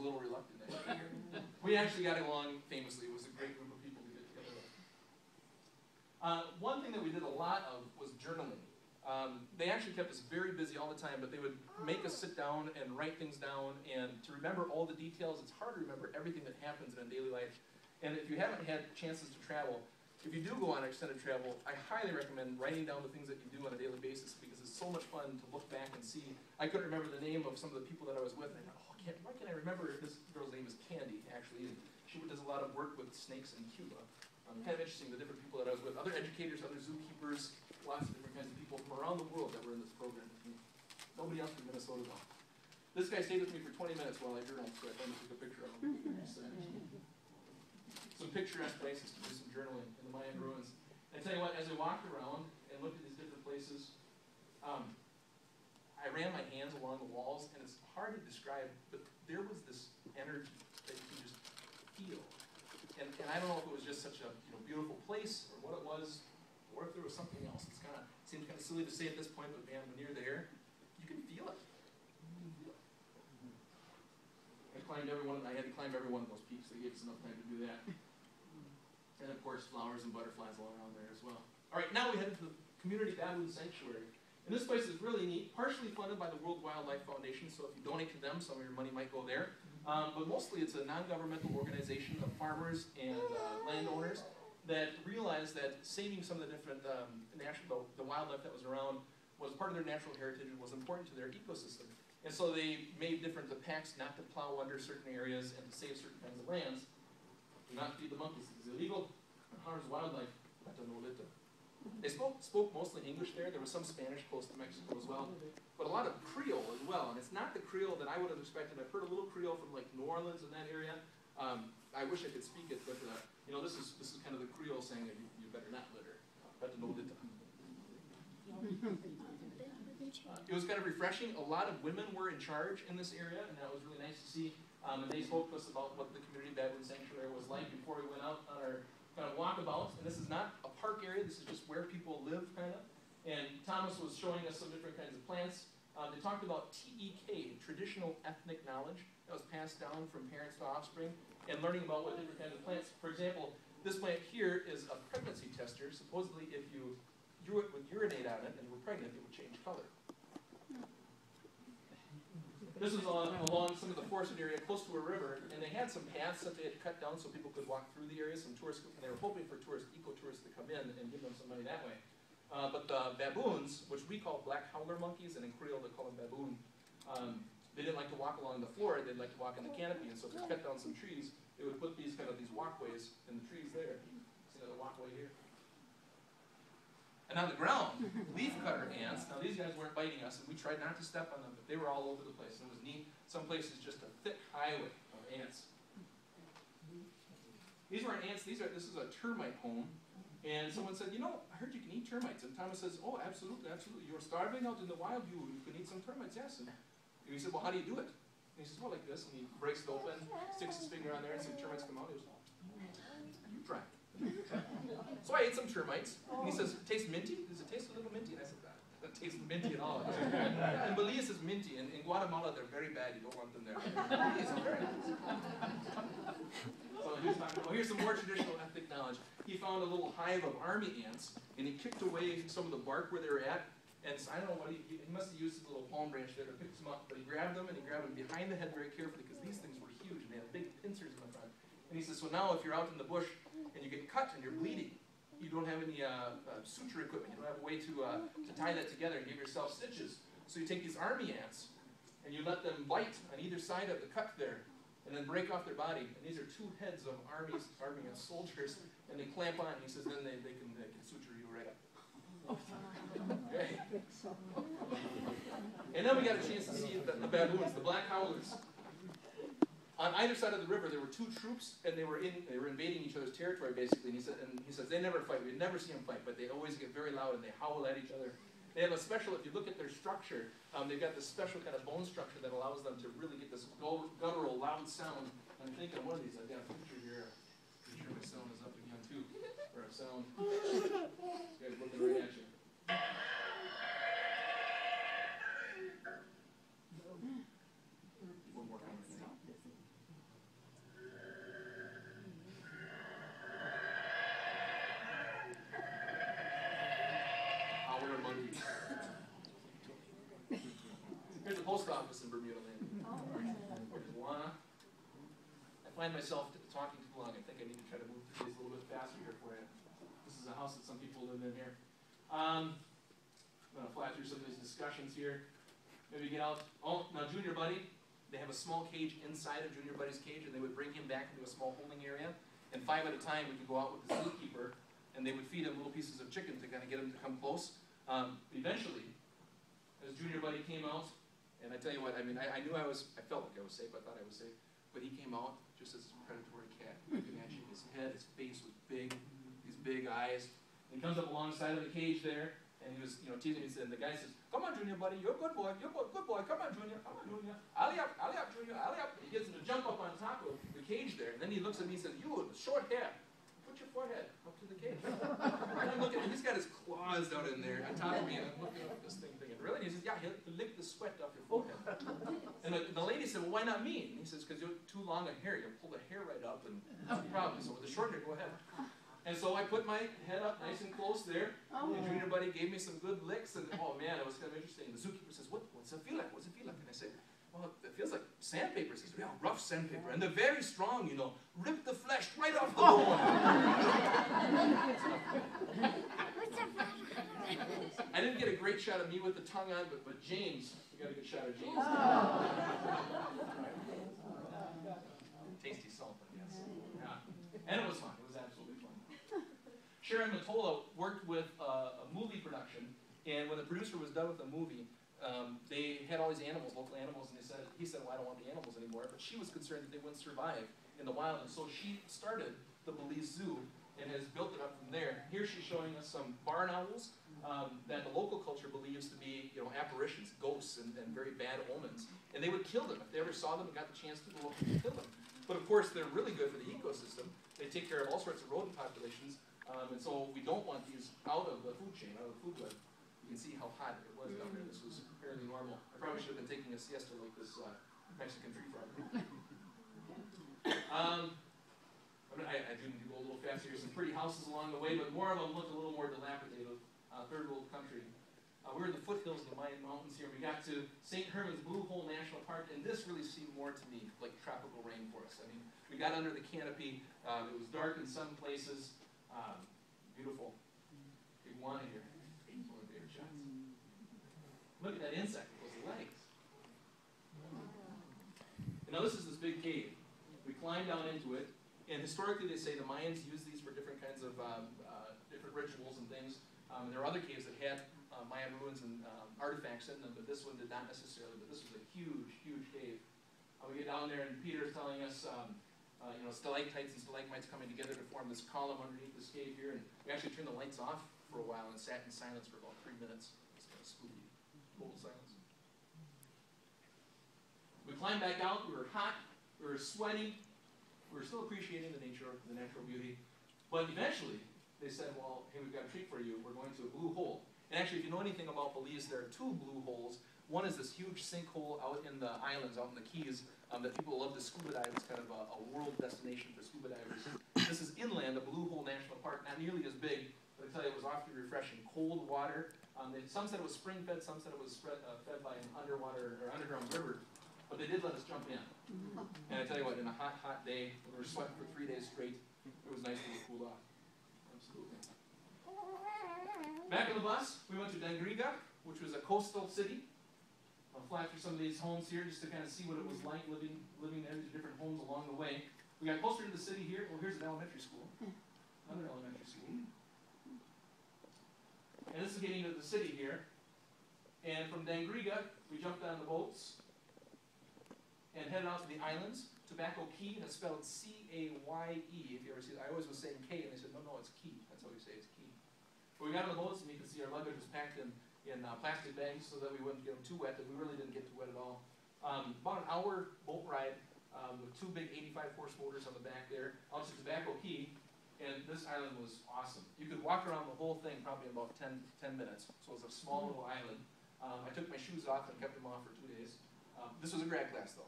little reluctant. We actually got along famously. It was a great group of people to get together with. One thing that we did a lot of was journaling. They actually kept us very busy all the time, but they would make us sit down and write things down, and to remember all the details. It's hard to remember everything that happens in a daily life. And if you haven't had chances to travel, if you do go on extended travel, I highly recommend writing down the things that you do on a daily basis, because it's so much fun to look back and see. I couldn't remember the name of some of the people that I was with, and I thought, oh, why can't I remember? This girl's name is Candy, actually, and she does a lot of work with snakes in Cuba. Kind of interesting, the different people that I was with, other educators, other zookeepers, lots of different kinds of people from around the world that were in this program with me. Nobody else from Minnesota, though. This guy stayed with me for 20 minutes while I journaled, so I finally took a picture of him. Some picturesque places to do some journaling in the Mayan ruins. And I tell you what, as I walked around and looked at these different places, I ran my hands along the walls, and it's hard to describe, but there was this energy that you can just feel. And I don't know if it was just such a beautiful place, or what it was, or if there was something else. It seems kind of silly to say at this point, but man, when you're there, you can feel it. I had to climb every one of those peaks. They gave us enough time to do that. And of course, flowers and butterflies all around there as well. All right, now we head into the Community Baboon Sanctuary. And this place is really neat, partially funded by the World Wildlife Foundation, so if you donate to them, some of your money might go there. But mostly it's a non-governmental organization of farmers and landowners that realized that saving some of the different the wildlife that was around was part of their natural heritage and was important to their ecosystem. And so they made different pacts not to plow under certain areas and to save certain kinds of lands. Do not feed the monkeys. It's illegal. It harms wildlife. They spoke mostly English there. There was some Spanish close to Mexico as well, but a lot of Creole as well. And it's not the Creole that I would have expected. I've heard a little Creole from like New Orleans and that area. I wish I could speak it, but this is kind of the Creole saying that you better not litter. It was kind of refreshing. A lot of women were in charge in this area, and that was really nice to see. And they spoke to us about what the Community Baboon Sanctuary was like before we went out on our kind of walkabouts. And this is not a park area. This is just where people live, kind of. And Thomas was showing us some different kinds of plants. They talked about TEK, traditional ethnic knowledge, that was passed down from parents to offspring, and learning about what different kinds of plants. For example, this plant here is a pregnancy tester. Supposedly, if you would urinate on it and were pregnant, it would change color. This was along some of the forested area close to a river, and they had some paths that they had cut down so people could walk through the area. Some tourists, and they were hoping for eco-tourists to come in and give them some money that way. But the baboons, which we call black howler monkeys, and in Creole they call them baboon, they didn't like to walk along the floor. They'd like to walk in the canopy, and so if they cut down some trees, they would put these walkways in the trees there. See another walkway here. And on the ground, leafcutter ants. Now these guys weren't biting us, and we tried not to step on them, but they were all over the place. And it was neat. Some places just a thick highway of ants. These weren't ants. This is a termite home. And someone said, I heard you can eat termites. And Thomas says, oh, absolutely, absolutely. You're starving out in the wild. You can eat some termites, yes. And he said, well, how do you do it? And he says, well, like this. And he breaks it open, sticks his finger on there, and some termites come out. He goes, you try it. So I ate some termites, and he says, it tastes minty? Does it taste a little minty? And I said, that tastes minty at all. And Belize is minty, and in Guatemala they're very bad. You don't want them there. Belize is very nice. So he's talking about, here's some more traditional ethnic knowledge. He found a little hive of army ants, and he kicked away some of the bark where they were at. And so I don't know what he must have used his little palm branch there to pick them up, but he grabbed them, and he grabbed them behind the head very carefully, because these things were huge, and they had big pincers in the front. And he says, so now if you're out in the bush and you get cut and you're bleeding, you don't have any suture equipment, you don't have a way to tie that together and give yourself stitches. So you take these army ants and you let them bite on either side of the cut there and then break off their body. And these are two heads of army soldiers, and they clamp on. He says then they can suture you right up. Okay. And then we got a chance to see the baboons, the black howlers. On either side of the river, there were two troops, and they were invading each other's territory, basically. And he says they never fight. We never see them fight, but they always get very loud, and they howl at each other. They have a special, if you look at their structure, they've got this special kind of bone structure that allows them to really get this guttural, loud sound. I'm thinking one of these, I've got a picture here. I'm sure my sound is up again, too. Or a sound. This guy's looking right at you. One more time. find myself talking too long. I think I need to try to move through these a little bit faster here for you. This is a house that some people live in here. I'm going to fly through some of these discussions here. Maybe get out. Oh, now Junior Buddy, they have a small cage inside of Junior Buddy's cage, and they would bring him back into a small holding area. And 5 at a time, we could go out with the zookeeper, and they would feed him little pieces of chicken to kind of get him to come close. Eventually, as Junior Buddy came out, and I tell you what, I mean, I knew I felt like I was safe, I thought I was safe, but he came out just as a predatory cat, looking at you. His head, his face was big, these big eyes. And he comes up alongside of the cage there, and he was, teasing me, and the guy says, "Come on, Junior Buddy, you're a good boy, good boy, come on, Junior, alley up, Junior, alley up." He gets him to jump up on top of the cage there, and then he looks at me and says, "You with the short hair, put your forehead up to the cage." And I'm looking, and he's got his claws down in there on top of me, and I'm looking at this thing thinking, really? And he says, "Yeah, he'll lick the sweat off your forehead." And the lady said, "Well, why not me?" And he says, "Because you're too long a hair, you'll pull the hair right up, and no problem. So with the short hair, go ahead." And so I put my head up nice and close there, and Junior Buddy gave me some good licks, and oh man, it was kind of interesting. The zookeeper says, what's it feel like? What's it feel like? And I said, "Well, it feels like sandpaper." He says, "Yeah, rough sandpaper, and they're very strong, rip the flesh right off the bone." I didn't get a great shot of me with the tongue on, but James, we got a good shot of James. Tasty salt, I guess. Yeah. And it was fun. It was absolutely fun. Sharon Matola worked with a movie production, and when the producer was done with the movie, they had all these animals, local animals, and he said, "Well, I don't want the animals anymore," but she was concerned that they wouldn't survive in the wild, and so she started the Belize Zoo and has built it up from there. Here she's showing us some barn owls that the local culture believes to be, apparitions, ghosts, and very bad omens, and they would kill them if they ever saw them and got the chance to go up and kill them. But of course, they're really good for the ecosystem. They take care of all sorts of rodent populations, and so we don't want these out of the food chain, out of the food web. You can see how hot it was down there. This was fairly normal. I probably should have been taking a siesta like this Mexican tree frog. I didn't go a little faster. Here's some pretty houses along the way, but more of them look a little more dilapidated. Third world country. We're in the foothills of the Mayan Mountains here. We got to St. Herman's Blue Hole National Park, and this really seemed more to me like tropical rainforest. I mean, we got under the canopy. It was dark in some places. Beautiful. Iguana here. One of the favorite shots. Look at that insect with those legs. Now this is this big cave. We climbed down into it, and historically they say the Mayans used these for different kinds of different rituals and things. There are other caves that had Mayan ruins and artifacts in them, but this one did not necessarily. But this was a huge, huge cave. We get down there, and Peter's telling us, stalactites and stalagmites coming together to form this column underneath this cave here. And we actually turned the lights off for a while and sat in silence for about 3 minutes. It's kind of spooky. Total silence. We climbed back out. We were hot. We were sweaty. We were still appreciating the nature of the natural beauty. But eventually, they said, "Well, hey, we've got a treat for you. We're going to a blue hole." And actually, if you know anything about Belize, there are 2 blue holes. One is this huge sinkhole out in the islands, out in the Keys, that people love to scuba dive. It's kind of a world destination for scuba divers. This is inland, the Blue Hole National Park, not nearly as big, but I tell you, it was awfully refreshing. Cold water. Some said it was spring-fed, some said it was fed by an underground river, but they did let us jump in. And I tell you what, in a hot, hot day, when we were sweating for 3 days straight, it was nice to get cooled off. Absolutely. Back on the bus, we went to Dangriga, which was a coastal city. I'll fly through some of these homes here just to kind of see what it was like living there. These different homes along the way. We got closer to the city here. Well, here's an elementary school. Another elementary school. And this is getting into the city here. And from Dangriga, we jumped on the boats and headed out to the islands. Tobacco Key, that's spelled C-A-Y-E. If you ever see it, I always was saying K, and they said, no, it's Key. That's how we say it's Key. But we got on the boats, and you can see our luggage was packed in plastic bags so that we wouldn't get them too wet, and we really didn't get too wet at all. About an hour boat ride with 2 big 85 horse motors on the back there, out to Tobacco Key, and this island was awesome. You could walk around the whole thing probably in about 10 minutes, so it was a small little island. I took my shoes off and kept them off for 2 days. This was a grad class though.